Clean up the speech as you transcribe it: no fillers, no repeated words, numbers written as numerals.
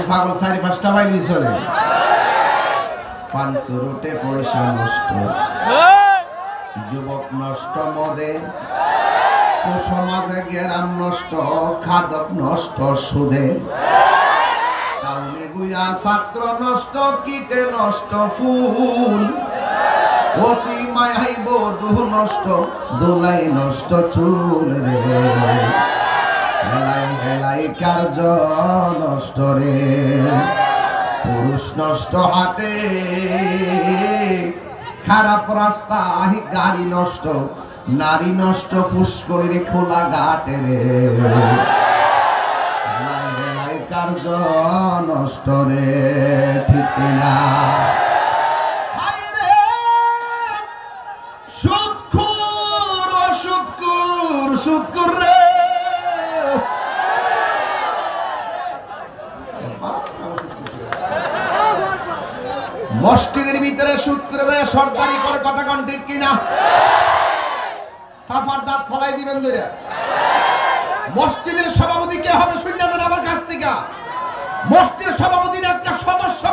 পাগল 4-5টা বাইলি চলে পাঁচরুটে পয়সা নষ্ট যুবক নষ্ট মদে সমাজে গেরাম নষ্ট খাদক নষ্ট সুদে টাউনে গুইরা ছাত্র নষ্ট কীটে নষ্ট ফুল অতি মায়াই বধূ নষ্ট দোলাই নষ্ট চুল রে হেলাই হেলাই কার্য নষ্ট রে পুরুষ নষ্ট হাটে খারাপ রাস্তা গাড়ি নষ্ট নারী নষ্ট পুষ্করিরে খোলা ঘাটে রে হেলাই হেলাই কার্য নষ্ট রে ঠিক না সুদখোর অসুদখোর সুদখোর রে মসজিদের ভিতরে সুদ করে দেয় সরকারি করে কথা কোন ঠিক কিনা সাফার দাঁত ফলাই দিবেন ধরে মসজিদের সভাপতি কে হবে শূন্য আমার কাছ থেকে মসজিদের সভাপতির একটা সদস্য